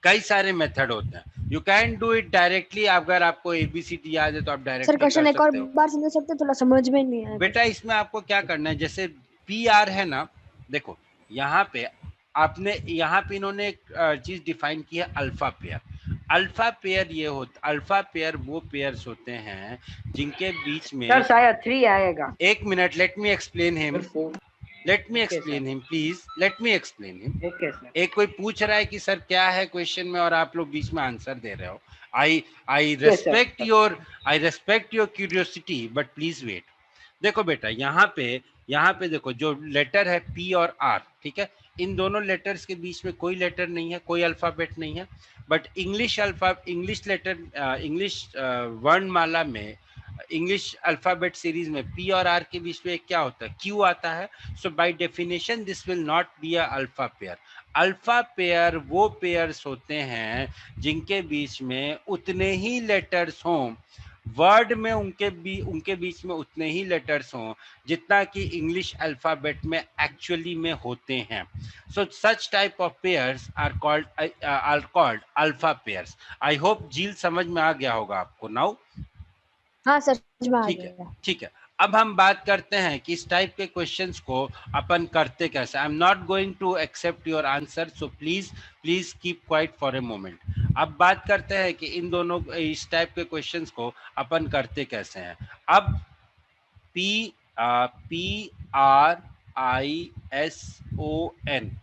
कई सारे मेथड होते हैं। You can do it directly, अगर आपको ABCD याद है तो आप डायरेक्टली सर क्वेश्चन एक और बार समझ सकते, थोड़ा समझ में नहीं आया बेटा। इसमें आपको क्या करना है, जैसे PR है ना, देखो यहाँ पे आपने, यहाँ पे इन्होंने एक चीज डिफाइन की है, अल्फा पेयर। अल्फा पेयर ये होता, अल्फा पेयर वो पेयर्स होते हैं जिनके बीच में, सर शायद 3 आएगा। एक minute, let me explain him, let me Okay, explain him please, let me explain him. Okay sir. एक कोई पूछ रहा है कि सर क्या है क्वेश्चन में, और आप लोग बीच में आंसर दे रहे हो। I respect your curiosity, but please wait. देखो बेटा, यहाँ पे देखो जो लेटर है पी और आर, ठीक है, इन दोनों लेटर्स के बीच में कोई लेटर नहीं है, कोई अल्फाबेट नहीं है। बट इंग्लिश वर्णमाला में, इंग्लिश अल्फाबेट सीरीज में पी और आर के बीच में क्या होता है, क्यू आता है। So by definition this will not be a alpha pair. Alpha pair वो पेयर्स होते हैं जिनके बीच में उतने ही लेटर्स हों, वर्ड में उनके बीच में उतने ही लेटर्स हों जितना कि इंग्लिश अल्फाबेट में एक्चुअली में होते हैं। So such type of pairs are called alpha pairs. I hope झील समझ में आ गया होगा आपको नाउ। हाँ सर, समझ में आ ठीक गया। है, ठीक है। अब हम बात करते हैं कि इस टाइप के क्वेश्चंस को अपन करते कैसे। I am not going to accept your answer, so please keep quiet for a moment. अब बात करते हैं कि इन दोनों इस टाइप के क्वेश्चंस को अपन करते कैसे हैं। अब PRISON,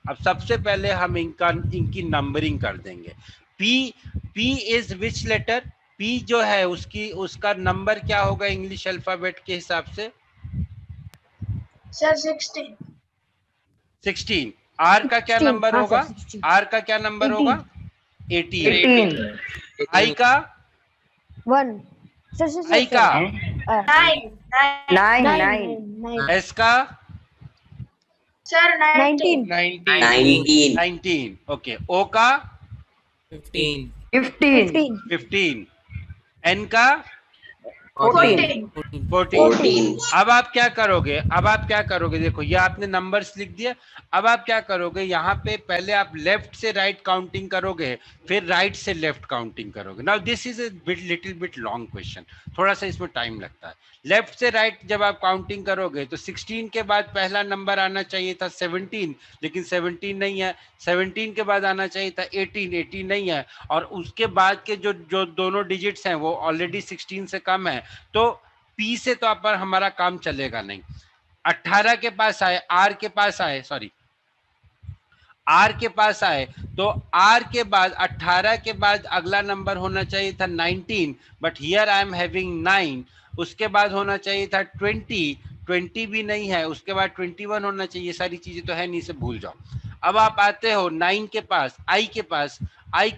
अब सबसे पहले हम इनकी नंबरिंग कर देंगे। P is which letter, P जो है उसका नंबर क्या होगा इंग्लिश अल्फाबेट के हिसाब से? सर 16। 16। R का क्या 16, नंबर हाँ होगा? सर, 16। R का क्या नंबर 18 होगा? 18। 18 I का? 1 सर I का? 9 9 S का? सर 19। 19 19। ओके। O का? 15 15 15। N का? 14। 14। अब आप क्या करोगे, देखो ये आपने नंबर्स लिख दिया। अब आप क्या करोगे, यहाँ पे पहले आप लेफ्ट से राइट काउंटिंग करोगे, फिर राइट से लेफ्ट काउंटिंग करोगे। Now this is a little bit long question, थोड़ा सा इसमें टाइम लगता है। लेफ्ट से राइट जब आप काउंटिंग करोगे तो 16 के बाद पहला नंबर आना चाहिए था 17, लेकिन 17 नहीं है। 17 के बाद आना चाहिए था 18 नहीं है। और उसके बाद के जो दोनों डिजिट्स हैं वो ऑलरेडी 16 से कम है, तो P से तो अपन हमारा काम चलेगा नहीं। 18 के पास आए, R के पास आए, तो R के बाद 18 के बाद अगला नंबर होना चाहिए था 19, but here I am having 9। उसके बाद होना चाहिए था 20 भी नहीं है। उसके बाद 21 होना चाहिए। ये सारी चीजें तो है नहीं, से भूल जाओ। अब आप आते हो 9 के पास, I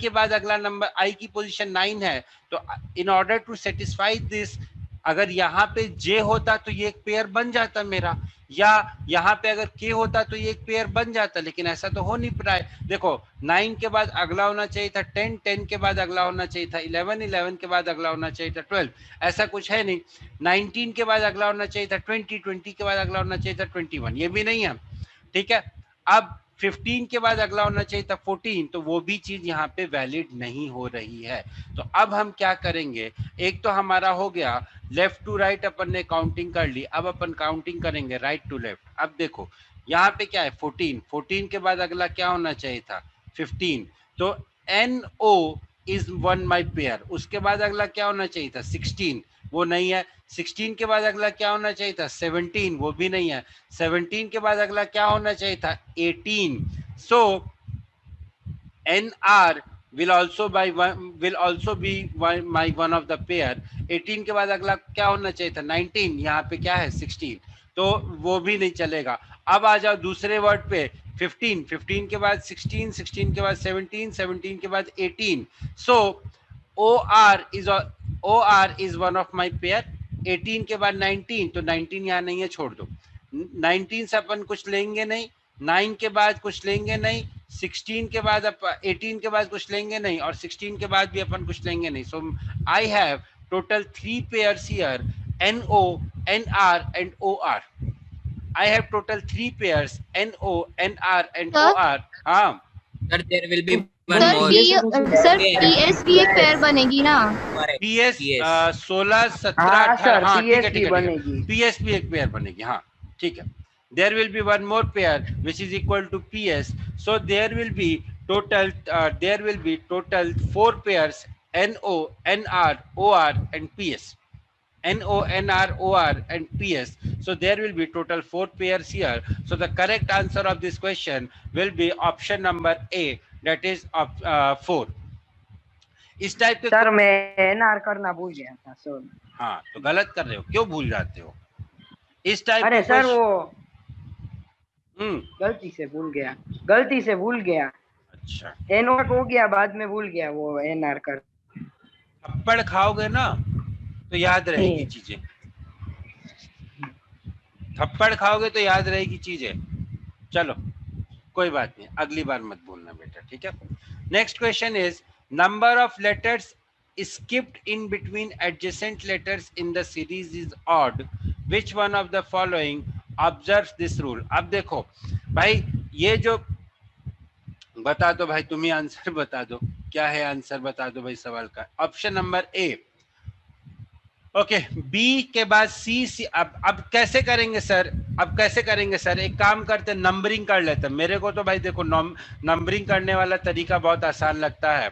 के बाद अगला नंबर, I की पोजीशन 9 है। तो in order to satisfy this, अगर यहाँ पे J होता तो ये एक पेयर बन जाता मेरा, या यहाँ पे अगर K होता तो ये एक पेयर बन जाता, लेकिन ऐसा तो हो नहीं रहा है। देखो 9 के बाद अगला होना चाहिए था 10 के बाद अगला होना चाहिए था 11 के बाद अगला होना चाहिए था 12, ऐसा कुछ है नहीं। 19 के बाद अगला होना चाहिए था 20 के बाद अगला होना चाहिए था 21, ये भी नहीं है। ठीक है। अब 15 के बाद अगला होना चाहिए था 14, तो वो भी चीज यहाँ पे वैलिड नहीं हो रही है। तो अब हम क्या करेंगे, एक तो हमारा हो गया लेफ्ट टू राइट, अपन ने काउंटिंग कर ली। अब अपन काउंटिंग करेंगे राइट टू लेफ्ट। अब देखो यहाँ पे क्या है 14 के बाद अगला क्या होना चाहिए था 15, तो NO is one my pair. उसके बाद अगला क्या होना चाहिए था 16, वो नहीं है। 16 के बाद अगला क्या होना चाहिए था 17, वो भी नहीं है। 17 के बाद अगला क्या होना चाहिए था 18। सो NR will also be my one of the pair। 18 के बाद अगला क्या होना चाहिए था 19, यहाँ पे क्या है 16, तो वो भी नहीं चलेगा। अब आ जाओ दूसरे वर्ड पे 15 के बाद 16 के बाद 17 के बाद 18। सो OR is one of my pair। 18 के बाद 19, तो 19 यहाँ नहीं है, छोड़ दो। 19 से अपन कुछ लेंगे नहीं, 9 के बाद कुछ लेंगे नहीं, 16 के बाद 18 के बाद कुछ लेंगे नहीं, और 16 के बाद भी अपन कुछ लेंगे नहीं। So I have total 3 pairs here, NO, NR and OR। I have total 3 pairs, NO, NR and OR। हाँ Sir, there will be one sir more. Sir PS भी एक पेयर बनेगी ना? PS 16 17 18, हाँ ठीक है, बनेगी। PS भी एक पेयर बनेगी, हाँ ठीक है। there will be one more pair which is equal to PS. So there will be total 4 pairs NO, NR, OR and PS. NO, NR, OR and PS. So there will be total 4 pairs here. So the correct answer of this question will be option number A, that is 4. इस type के sir मैं NR करना भूल गया था sorry. हाँ तो गलत कर रहे हो, क्यों भूल जाते हो इस टाइप अरे के सर वो क्वेश्चन? गलती से भूल गया। अच्छा, एनआर हो गया, बाद में भूल गया वो एनआर कर। थप्पड़ खाओगे ना तो याद रहेगी चीजें, थप्पड़ खाओगे तो याद रहेगी चीजें। चलो कोई बात नहीं, अगली बार मत भूलना बेटा, ठीक है। Next question is number of letters skipped in between adjacent letters in the series is odd. Which one of the following observes this rule? अब देखो भाई, ये जो बता दो भाई, तुम ही आंसर बता दो, क्या है आंसर बता दो भाई सवाल का। Option number A, okay, B के बाद सी। अब कैसे करेंगे सर? अब कैसे करेंगे सर? एक काम करते, नंबरिंग कर लेते। मेरे को तो भाई देखो नंबरिंग करने वाला तरीका बहुत आसान लगता है।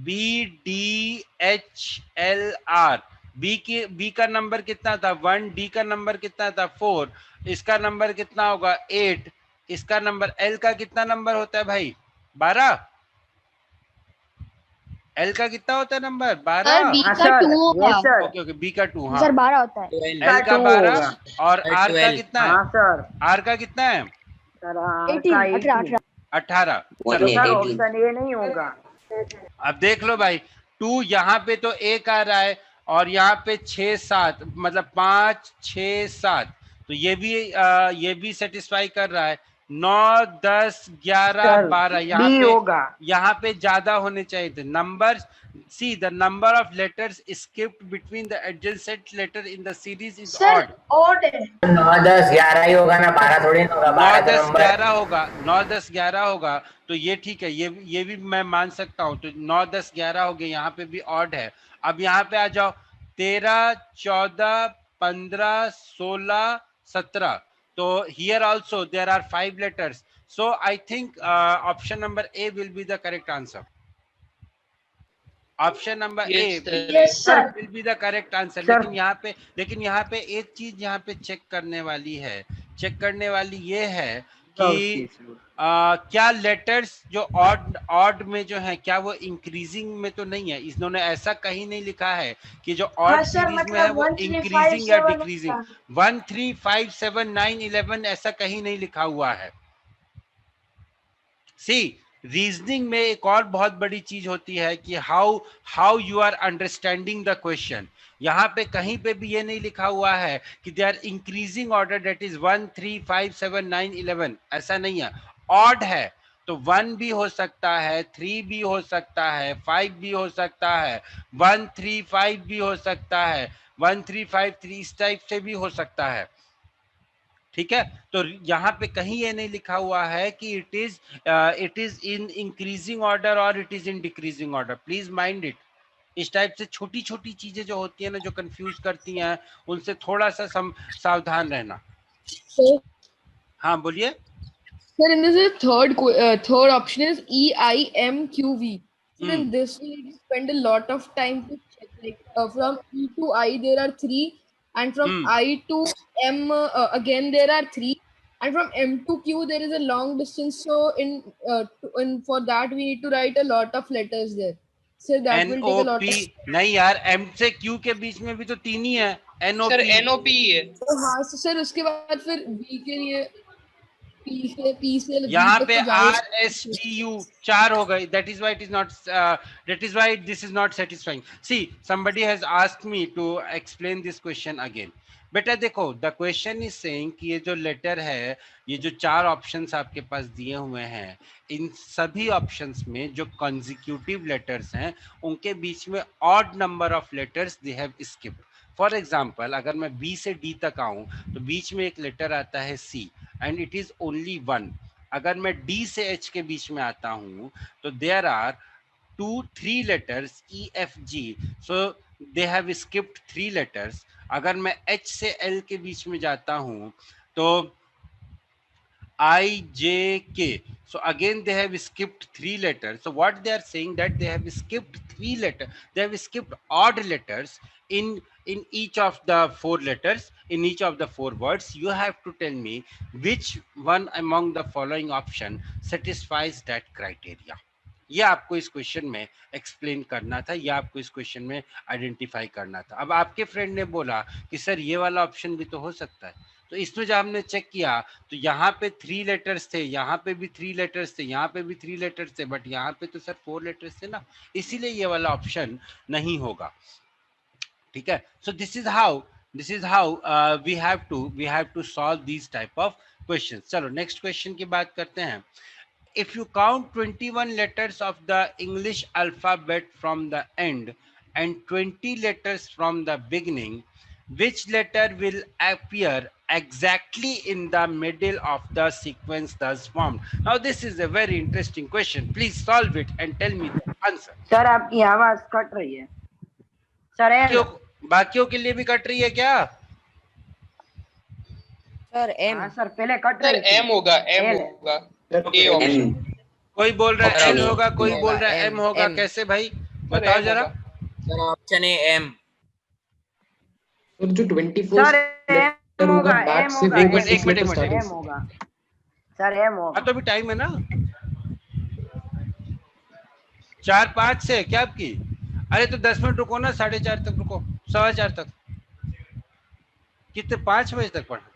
B D H L R. B का नंबर कितना था 1, डी का नंबर कितना था 4, इसका नंबर कितना होगा 8, इसका नंबर एल का कितना नंबर होता है भाई 12। एल का कितना होता है नंबर 12। बी का 2 होगा। ओके बी का 2, हाँ सर 12 होता है। एल का 12 और आर का कितना है? हाँ सर। आर का कितना है? सर 18। ऑप्शन ए नहीं होगा। अब देख लो भाई, 2 यहाँ पे तो 1 आ रहा है और यहाँ पे 6 7, मतलब 5 6 7, तो ये भी सेटिस्फाई कर रहा है। 9 10 11 12 यहाँ पे ज्यादा होने चाहिए थे numbers. See the number of letters skipped between the adjacent letter in the series is odd. Odd है 9 10 11 ही होगा ना, 12 थोड़ी ना होगा। 9 10 11 होगा, 9 10 11 होगा, तो ये ठीक है, ये भी मैं मान सकता हूँ। तो 9 10 11 हो गए, यहाँ पे भी ऑड है। अब यहाँ पे आ जाओ, 13 14 15 16 17, तो here also there are 5 letters, so I think option number A will be the correct answer. Option number A will be the correct answer. लेकिन यहाँ पे एक चीज यहाँ पे चेक करने वाली ये है कि क्या लेटर्स जो ऑड में जो है, क्या वो इंक्रीजिंग में तो नहीं है? इन्होंने ऐसा कहीं नहीं लिखा है कि जो ऑड सीरीज में है वो इंक्रीजिंग या डिक्रीजिंग। 1 3 5 7 9 11 ऐसा कहीं नहीं लिखा हुआ है। सी रीजनिंग में एक और बहुत बड़ी चीज होती है कि how you are understanding the question. यहाँ पे कहीं पे भी ये नहीं लिखा हुआ है कि they are increasing order, that is 1 3 5 7 9 11, ऐसा नहीं है। ऑड है तो 1 भी हो सकता है, 3 भी हो सकता है, 5 भी हो सकता है, 1 3 5 भी हो सकता है, 1 3 5 3, इस टाइप से भी हो सकता है। ठीक है, तो यहाँ पे कहीं ये नहीं लिखा हुआ है कि it is in increasing order और it is in decreasing order. Please mind it. इस टाइप से छोटी छोटी चीजें जो होती है ना, जो कंफ्यूज करती हैं, उनसे थोड़ा सा सावधान रहना। हाँ बोलिए Sir, in this third option is EIMQV. So in this we need to spend a lot of time to check. Like from E to I there are 3, and from I to M again there are 3, and from M to Q there is a long distance. So in for that we need to write a lot of letters there. So that will take a lot of. नहीं यार, M से Q के बीच में भी तो 3 ही है। NOP sir NOP है। तो हाँ सर, उसके बाद फिर V के लिए P से यहाँ पे RSTU 4 हो गई। That is why it is not. That is why this is not satisfying. See, somebody has asked me to explain this question again. बेटा देखो, the question is saying कि ये जो लेटर है, ये जो 4 ऑप्शंस आपके पास दिए हुए हैं, इन सभी ऑप्शंस में जो कंसेक्यूटिव लेटर्स हैं, उनके बीच में odd number of letters they have skipped. For example, अगर मैं B से D तक आऊं तो बीच में एक लेटर आता है C and it is only 1। अगर मैं D से H के बीच में आता हूं तो there are 2 3 letters E F G, so they have skipped 3 letters. अगर मैं H से L के बीच में जाता हूं तो I, J, K. So again they have skipped 3 letters. So what they are saying that they have skipped 3 letters. They have skipped odd letters in each of the 4 letters, in each of the 4 words. You have to tell me which one among the following option satisfies that criteria. ये आपको इस question में explain करना था, ये आपको इस question में आइडेंटिफाई करना था. अब आपके फ्रेंड ने बोला कि सर ये वाला ऑप्शन भी तो हो सकता है. तो इसमें जब हमने चेक किया तो यहाँ पे 3 लेटर्स थे, यहाँ पे भी 3 लेटर्स थे, यहाँ पे भी 3 लेटर्स थे, बट यहाँ पे तो सर 4 लेटर्स थे ना, इसीलिए ये वाला ऑप्शन नहीं होगा. ठीक है. So this is how we have to solve this type of questions. चलो नेक्स्ट क्वेश्चन की बात करते हैं. If you count 21 letters of the English alphabet from the end and 20 letters from the beginning, which letter will appear exactly in the middle of the sequence thus formed? Now this is a very interesting question. Please solve it and tell me the answer. Sir आपकी आवाज cut रही है sir. बाकियों के लिए भी cut रही है क्या? Sir M. सर पहले कट रही सर एम होगा, एम होगा. A option. कोई बोल रहा है एन होगा, कोई बोल रहा है एम होगा. कैसे भाई बताओ जरा. Sir option A M. Sir जो 24 लेटर होगा बैक से एक मिनट एम होगा सर. एम होगा. तो भी टाइम है ना, 4-5 से क्या आपकी. अरे तो 10 मिनट रुको ना, 4:30 तक रुको, 4:15 तक. कितने 5 बजे तक पढ़ना.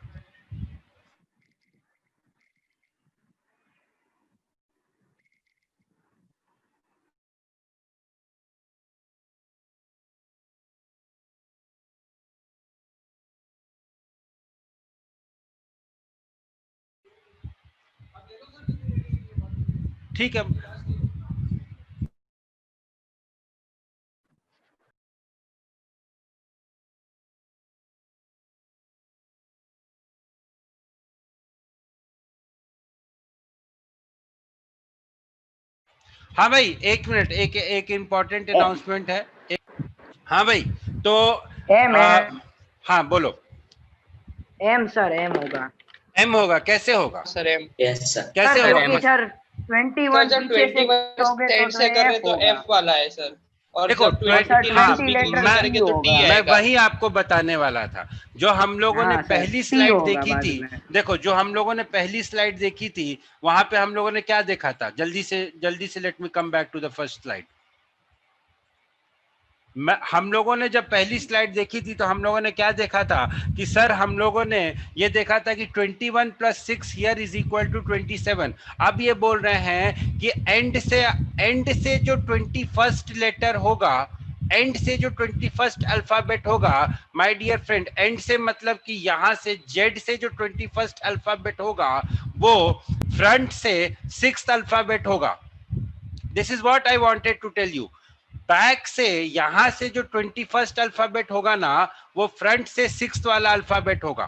ठीक है. हाँ भाई एक मिनट, एक इम्पोर्टेंट अनाउंसमेंट है. हाँ भाई तो एम है. हाँ बोलो. एम सर एम होगा. एम होगा. कैसे होगा सर एम. Yes sir. कैसे होगा सर 21 जब 21 एंड से कर रहे तो एफ वाला है सर. और देखो 20 करेंगे तो टी मैं आएगा. वही आपको बताने वाला था. जो हम लोगों ने पहली स्लाइड देखी थी, देखो जो हम लोगों ने पहली स्लाइड देखी थी वहां पे हम लोगों ने क्या देखा था. जल्दी से let me come back to the first slide. हम लोगों ने जब पहली स्लाइड देखी थी तो हम लोगों ने क्या देखा था कि सर हम लोगों ने ये देखा था कि 21 + 6 हियर इज इक्वल टू 27. अब ये बोल रहे हैं कि एंड से जो 21st लेटर होगा, एंड से जो 21st अल्फाबेट होगा, माय डियर फ्रेंड, एंड से मतलब कि यहाँ से जेड से जो 21st अल्फाबेट होगा वो फ्रंट से 6th अल्फाबेट होगा. This is what I wanted to tell you. Back से यहां से जो 21st अल्फाबेट होगा ना वो फ्रंट से 6th वाला अल्फाबेट होगा.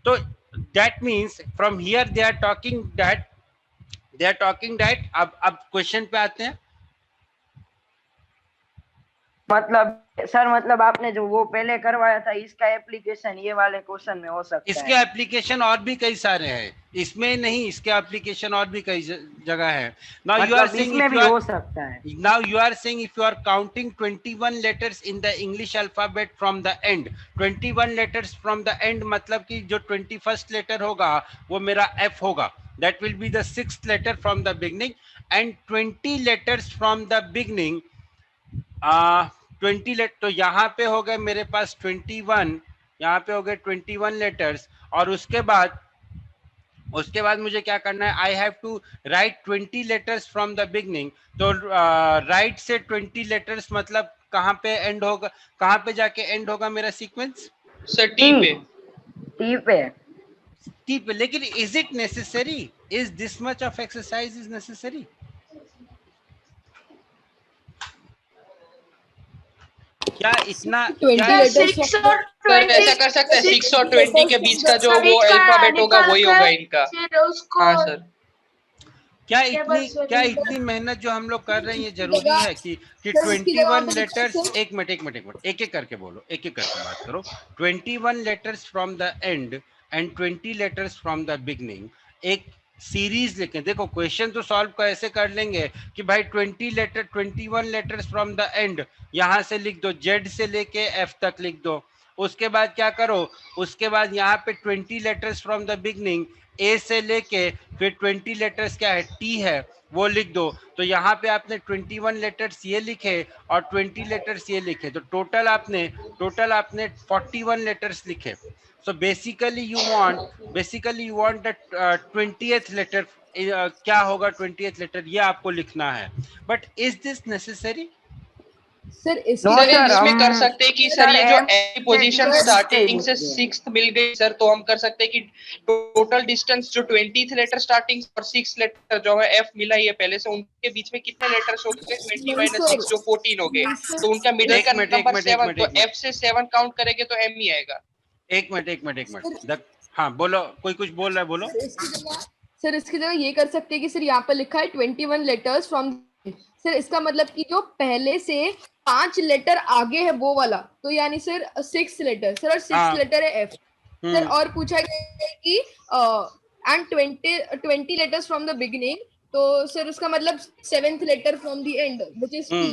तो that means from here they are talking that अब क्वेश्चन पे आते हैं. मतलब सर मतलब आपने जो वो पहले करवाया था इसका एप्लीकेशन ये वाले क्वेश्चन में हो सकता है. इसके एप्लीकेशन और भी कई सारे हैं, इसमें नहीं, इसके एप्लीकेशन और भी कई जगह है. नाउ यू आर सेइंग इसमें भी हो सकता है. Now you are saying if you are counting 21 letters in the English alphabet from the end, 21 letters from the end मतलब कि जो 21st letter होगा वो मेरा F होगा. That will be the 6th letter from the beginning and 20 letters from the beginning. 20 letter तो यहाँ पे हो गए मेरे पास 21, यहाँ पे हो गए 21 लेटर्स. और उसके बाद मुझे क्या करना है, I have to write 20 letters from the beginning. तो राइट से 20 लेटर्स मतलब कहाँ पे एंड होगा, कहाँ पे जाके एंड होगा मेरा सीक्वेंस. सर टी पे. लेकिन is it necessary, is this much of exercise is necessary? क्या इतना सर ऐसा कर सकते हैं 6 और 20 के बीच का जो वो अल्फाबेट होगा वही होगा इनका. हाँ सर. क्या इतनी मेहनत जो हम लोग कर रहे हैं ये जरूरी है कि 21 लेटर्स, एक मिनट एक करके बोलो, एक करके बात करो। 21 letters from the and and 20 letters from the beginning, एक सीरीज लिखें। देखो क्वेश्चन तो सॉल्व कैसे कर लेंगे कि भाई 21 लेटर्स फ्रॉम द एंड, यहाँ से लिख दो, जेड से लेके एफ तक लिख दो। उसके बाद क्या करो, उसके बाद यहाँ पे 20 लेटर्स फ्रॉम द बिगनिंग, ए से लेके फिर 20 लेटर्स क्या है, टी है, वो लिख दो। तो यहाँ पे आपने 21 लेटर्स ये लिखे और 20 लेटर्स ये लिखे, तो टोटल आपने 41 लेटर्स लिखे। So basically you want the 20th letter, क्या होगा 20th लेटर, ये आपको लिखना है। But is this necessary? Sir इसमें कर सकते हैं कि सर ये जो ए पोजीशन स्टार्टिंग से 6th मिल गई सर, तो हम कर सकते हैं कि टोटल डिस्टेंस जो 20th लेटर स्टार्टिंग और 6th लेटर जो है एफ मिला ही है पहले से, उनके बीच में कितने लेटर्स हो गए, 20 - 6 जो 14 हो गए, तो उनका मिडिल का नंबर 7, तो एफ से 7 काउंट करेंगे तो एम ही आएगा। एक मिनट हाँ बोलो, कोई कुछ बोल रहा है, बोलो। सर इसकी जगह ये कर सकते हैं कि सर यहाँ पर लिखा है 21 लेटर्स फ्रॉम, सर इसका मतलब कि जो पहले से 5 लेटर आगे है वो वाला, तो यानी सर 6 लेटर, सर और 6 लेटर है एफ। सर और पूछा गया है कि end 20 letters from the beginning, तो सर उसका मतलब 7th letter from the end which is T.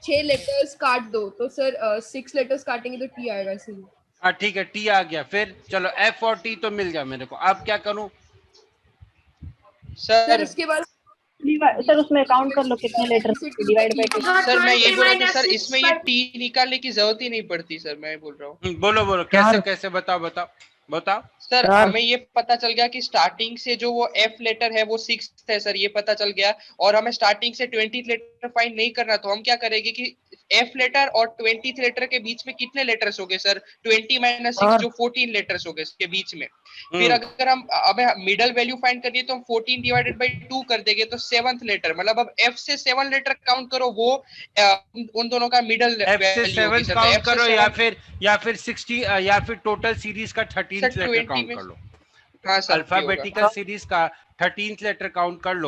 6 letters काट दो, तो सर 6 लेटर्स काटेंगे तो टी आएगा इसलिए। हाँ ठीक है, टी आ गया। फिर चलो एफ और टी तो मिल गया मेरे को, अब क्या करूं? सर इसके बाद सर उसमें काउंट कर लो कितने लेटर डिवाइड बाय। सर मैं ये बोल रहा था सर, इसमें ये टी निकालने की जरूरत ही नहीं पड़ती सर, मैं बोल रहा हूँ। बोलो कैसे बताओ सर हमें ये पता चल गया कि स्टार्टिंग से जो वो एफ लेटर है वो 6th है सर, ये पता चल गया। और हमें स्टार्टिंग से 20th लेटर फाइंड नहीं करना, तो हम क्या करेंगे कि एफ लेटर और 20th लेटर के बीच में कितने लेटर्स हो गए सर, 20 - 6 जो 14 लेटर्स हो गए इसके बीच में। फिर अगर हम हमें मिडल वैल्यू फाइंड करनी है तो हम 14 डिवाइडेड बाय 2 कर देंगे, तो 7th लेटर, मतलब अब एफ से 7 लेटर काउंट करो, वो उन दोनों का मिडल एफ से 7 काउंट करो, या फिर 60 या फिर टोटल सीरीज का 13th लेटर काउंट कर लो। हाँ सर, अल्फाबेटिकल सीरीज का 13th लेटर काउंट कर लो।